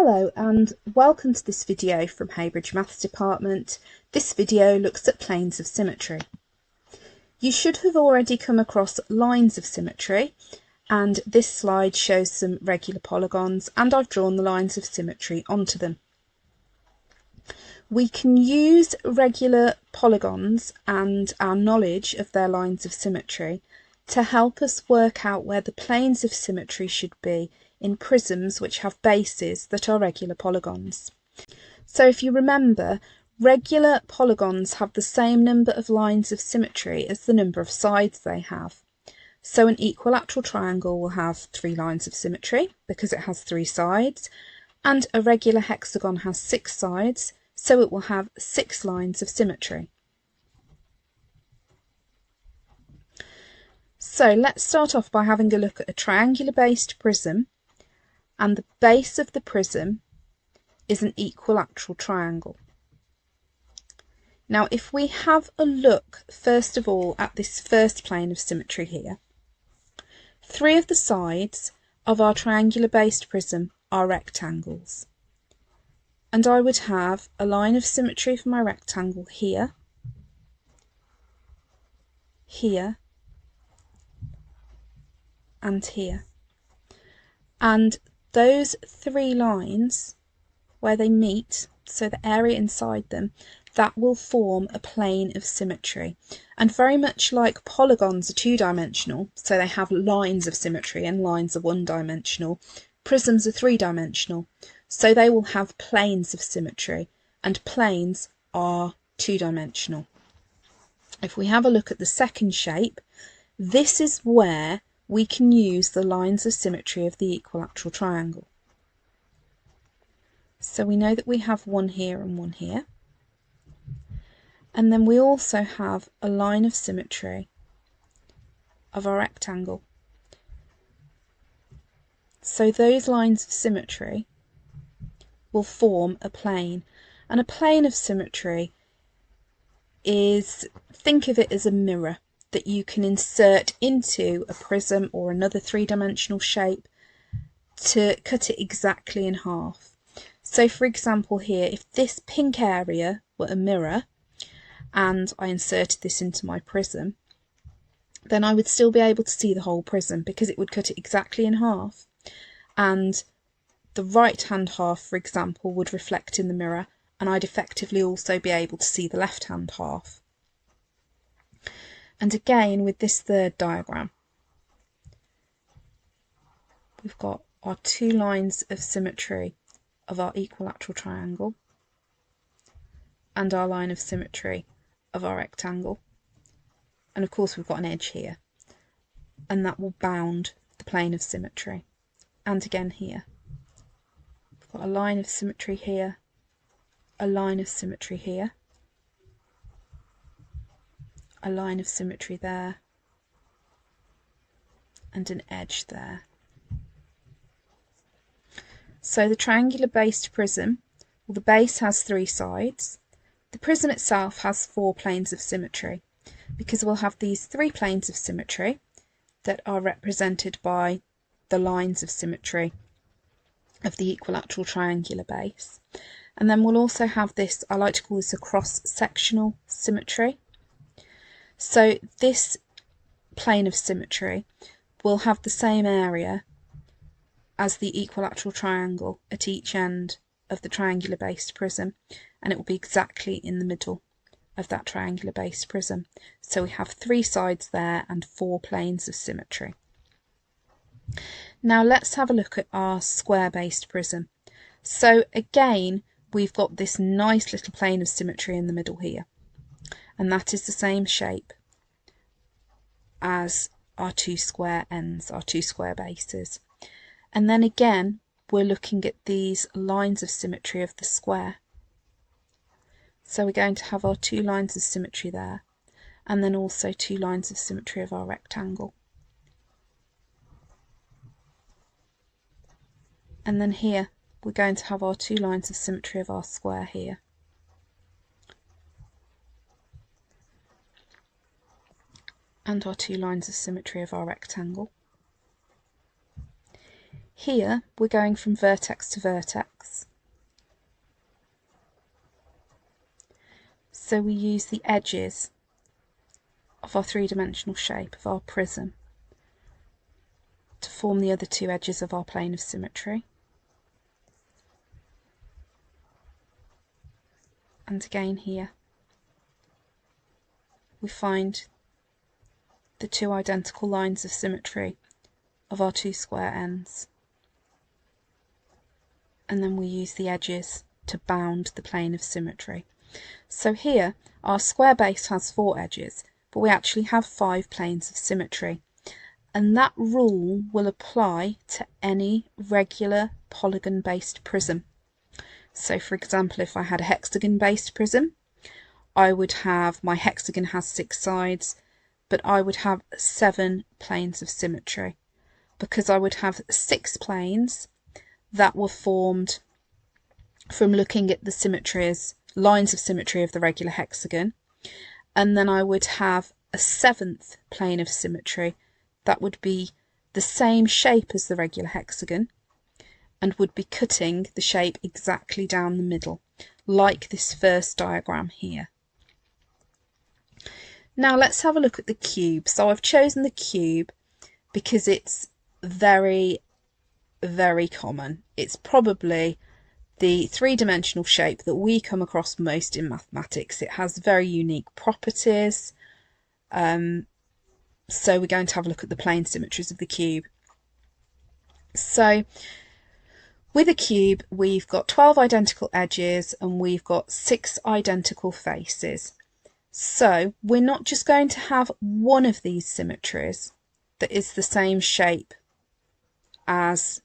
Hello and welcome to this video from Heybridge Maths Department. This video looks at planes of symmetry. You should have already come across lines of symmetry, and this slide shows some regular polygons, and I've drawn the lines of symmetry onto them. We can use regular polygons and our knowledge of their lines of symmetry to help us work out where the planes of symmetry should be in prisms which have bases that are regular polygons. So if you remember, regular polygons have the same number of lines of symmetry as the number of sides they have. So an equilateral triangle will have 3 lines of symmetry because it has 3 sides, and a regular hexagon has 6 sides, so it will have 6 lines of symmetry. So let's start off by having a look at a triangular-based prism, and the base of the prism is an equilateral triangle. Now, if we have a look first of all at this first plane of symmetry here, 3 of the sides of our triangular-based prism are rectangles. And I would have a line of symmetry for my rectangle here, here, and here. And those 3 lines, where they meet, so the area inside them, that will form a plane of symmetry. And very much like polygons are 2-dimensional, so they have lines of symmetry and lines are 1-dimensional, prisms are 3-dimensional, so they will have planes of symmetry, and planes are 2-dimensional. If we have a look at the second shape, this is where we can use the lines of symmetry of the equilateral triangle. So we know that we have one here and one here. And then we also have a line of symmetry of our rectangle. So those lines of symmetry will form a plane. And a plane of symmetry is, think of it as a mirror that you can insert into a prism or another 3-dimensional shape to cut it exactly in half. So for example here, if this pink area were a mirror and I inserted this into my prism, then I would still be able to see the whole prism because it would cut it exactly in half. And the right hand half, for example, would reflect in the mirror, and I'd effectively also be able to see the left hand half. And again, with this third diagram, we've got our 2 lines of symmetry of our equilateral triangle and our line of symmetry of our rectangle. And of course we've got an edge here, and that will bound the plane of symmetry. And again here, we've got a line of symmetry here, a line of symmetry here, a line of symmetry there, and an edge there. So the triangular-based prism, well, the base has 3 sides. The prism itself has 4 planes of symmetry, because we'll have these 3 planes of symmetry that are represented by the lines of symmetry of the equilateral triangular base. And then we'll also have this, I like to call this a cross-sectional symmetry. So this plane of symmetry will have the same area as the equilateral triangle at each end of the triangular based prism, and it will be exactly in the middle of that triangular based prism. So we have 3 sides there and 4 planes of symmetry. Now let's have a look at our square based prism. So again, we've got this nice little plane of symmetry in the middle here, and that is the same shape as our 2 square ends, our 2 square bases. And then again, we're looking at these lines of symmetry of the square. So we're going to have our 2 lines of symmetry there, and then also 2 lines of symmetry of our rectangle. And then here, we're going to have our 2 lines of symmetry of our square here. And our 2 lines of symmetry of our rectangle. Here we're going from vertex to vertex. So we use the edges of our three-dimensional shape of our prism to form the other two edges of our plane of symmetry. And again here we find the two identical lines of symmetry of our two square ends. And then we use the edges to bound the plane of symmetry. So here our square base has 4 edges, but we actually have 5 planes of symmetry. And that rule will apply to any regular polygon-based prism. So for example, if I had a hexagon-based prism, I would have, my hexagon has 6 sides, but I would have 7 planes of symmetry, because I would have 6 planes that were formed from looking at the symmetries, lines of symmetry of the regular hexagon, and then I would have a 7th plane of symmetry that would be the same shape as the regular hexagon and would be cutting the shape exactly down the middle, like this first diagram here. Now let's have a look at the cube. So I've chosen the cube because it's very, very common. It's probably the three-dimensional shape that we come across most in mathematics. It has very unique properties. So we're going to have a look at the plane symmetries of the cube. So with a cube, we've got 12 identical edges and we've got 6 identical faces. So we're not just going to have one of these symmetries that is the same shape as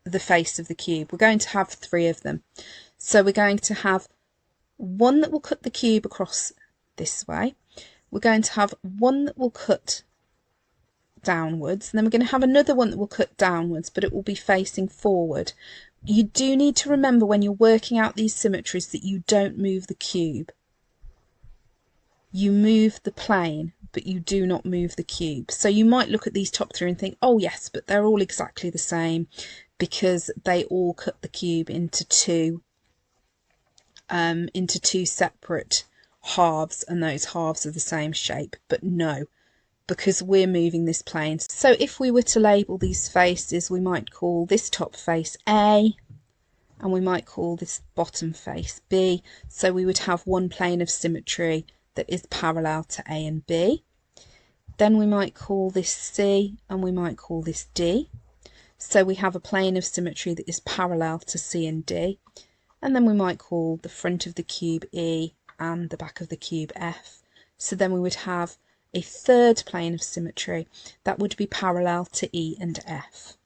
the face of the cube. We're going to have 3 of them. So we're going to have one that will cut the cube across this way. We're going to have one that will cut downwards, and then we're going to have another one that will cut downwards, but it will be facing forward. You do need to remember when you're working out these symmetries that you don't move the cube. You move the plane, but you do not move the cube. So you might look at these top 3 and think, oh yes, but they're all exactly the same because they all cut the cube into two separate halves, and those halves are the same shape. But no, because we're moving this plane. So if we were to label these faces, we might call this top face A, and we might call this bottom face B. So we would have one plane of symmetry that is parallel to A and B. Then we might call this C, and we might call this D. So we have a plane of symmetry that is parallel to C and D. And then we might call the front of the cube E and the back of the cube F. So then we would have a third plane of symmetry that would be parallel to E and F.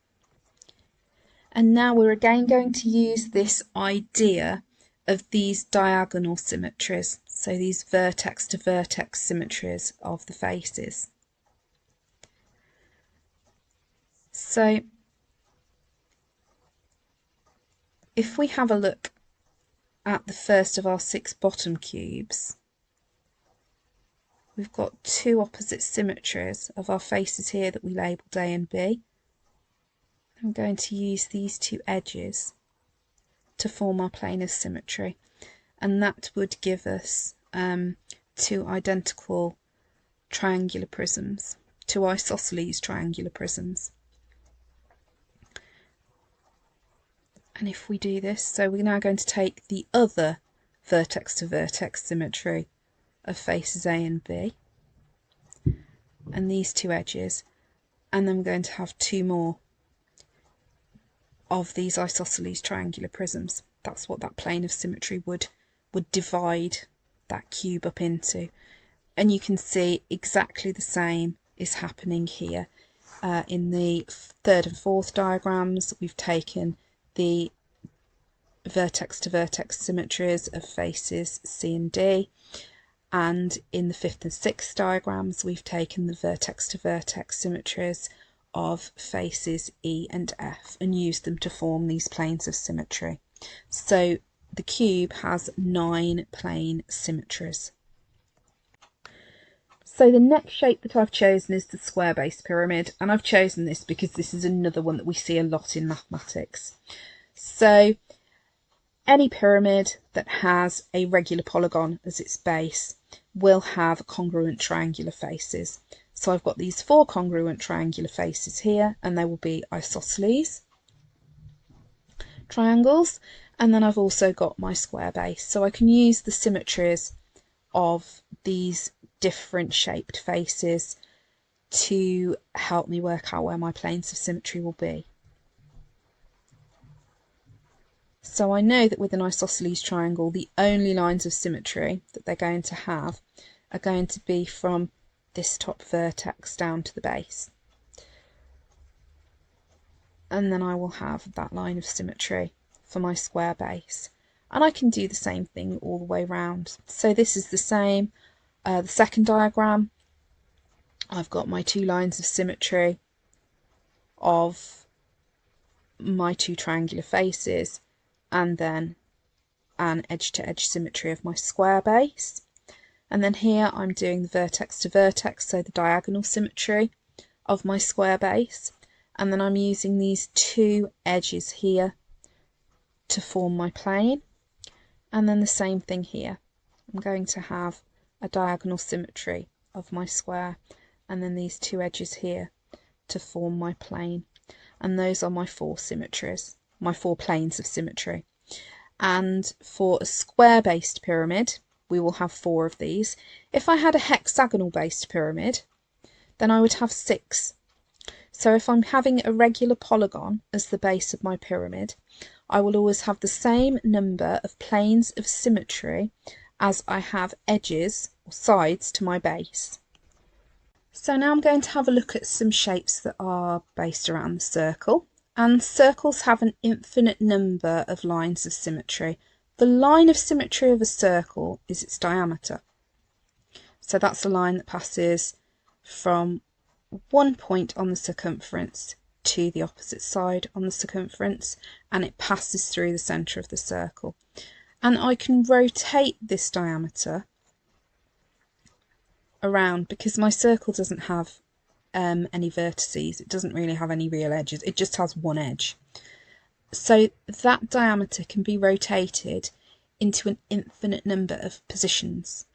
And now we're again going to use this idea of these diagonal symmetries, so these vertex to vertex symmetries of the faces. So if we have a look at the first of our 6 bottom cubes, we've got 2 opposite symmetries of our faces here that we labelled A and B. I'm going to use these 2 edges to form our plane of symmetry, and that would give us 2 identical triangular prisms, 2 isosceles triangular prisms. And if we do this, so we're now going to take the other vertex to vertex symmetry of faces A and B and these 2 edges, and then we're going to have 2 more of these isosceles triangular prisms. That's what that plane of symmetry would divide that cube up into. And you can see exactly the same is happening here. In the 3rd and 4th diagrams, we've taken the vertex to vertex symmetries of faces C and D, and in the 5th and 6th diagrams we've taken the vertex to vertex symmetries of faces E and F and used them to form these planes of symmetry. So the cube has 9 plane symmetries. So the next shape that I've chosen is the square-based pyramid, and I've chosen this because this is another one that we see a lot in mathematics. So any pyramid that has a regular polygon as its base will have congruent triangular faces. So I've got these 4 congruent triangular faces here, and they will be isosceles triangles, and then I've also got my square base. So I can use the symmetries of these different shaped faces to help me work out where my planes of symmetry will be. So I know that with an isosceles triangle, the only lines of symmetry that they're going to have are going to be from this top vertex down to the base. And then I will have that line of symmetry for my square base. And I can do the same thing all the way around. So this is the same. The second diagram, I've got my 2 lines of symmetry of my 2 triangular faces, and then an edge-to-edge symmetry of my square base. And then here I'm doing the vertex to vertex, so the diagonal symmetry of my square base. And then I'm using these 2 edges here to form my plane. And then the same thing here. I'm going to have a diagonal symmetry of my square, and then these 2 edges here to form my plane. And those are my 4 symmetries, my 4 planes of symmetry. And for a square-based pyramid, we will have 4 of these. If I had a hexagonal-based pyramid, then I would have 6. So if I'm having a regular polygon as the base of my pyramid, I will always have the same number of planes of symmetry as I have edges or sides to my base. So now I'm going to have a look at some shapes that are based around the circle. And circles have an infinite number of lines of symmetry. The line of symmetry of a circle is its diameter. So that's a line that passes from one point on the circumference to the opposite side on the circumference, and it passes through the centre of the circle. And I can rotate this diameter around because my circle doesn't have any vertices. It doesn't really have any real edges. It just has one edge. So that diameter can be rotated into an infinite number of positions,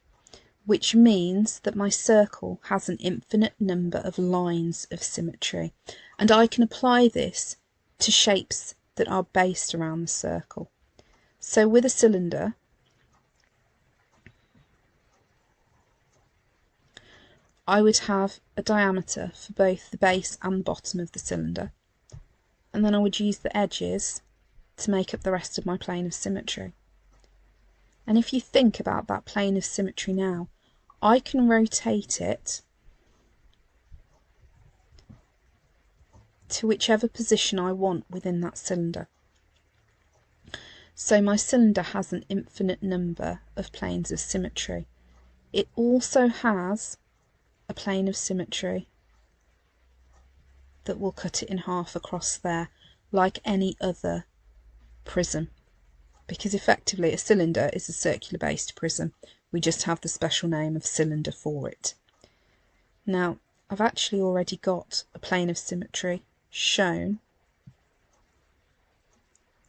which means that my circle has an infinite number of lines of symmetry. And I can apply this to shapes that are based around the circle. So with a cylinder, I would have a diameter for both the base and the bottom of the cylinder, and then I would use the edges to make up the rest of my plane of symmetry. And if you think about that plane of symmetry now, I can rotate it to whichever position I want within that cylinder. So my cylinder has an infinite number of planes of symmetry. It also has a plane of symmetry that will cut it in half across there, like any other prism, because effectively a cylinder is a circular based prism. We just have the special name of cylinder for it. Now I've actually already got a plane of symmetry shown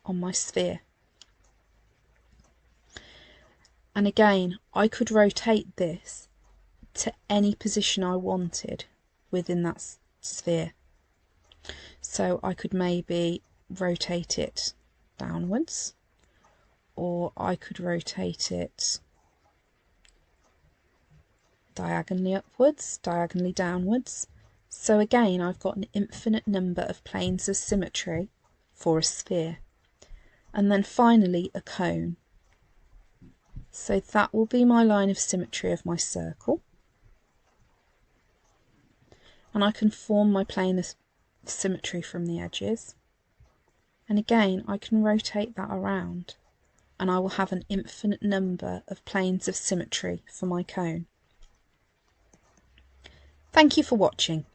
on my sphere. And again, I could rotate this to any position I wanted within that sphere. So I could maybe rotate it downwards, or I could rotate it diagonally upwards, diagonally downwards. So again, I've got an infinite number of planes of symmetry for a sphere. And then finally a cone. So that will be my line of symmetry of my circle. And I can form my plane of symmetry from the edges. And again, I can rotate that around, and I will have an infinite number of planes of symmetry for my cone. Thank you for watching.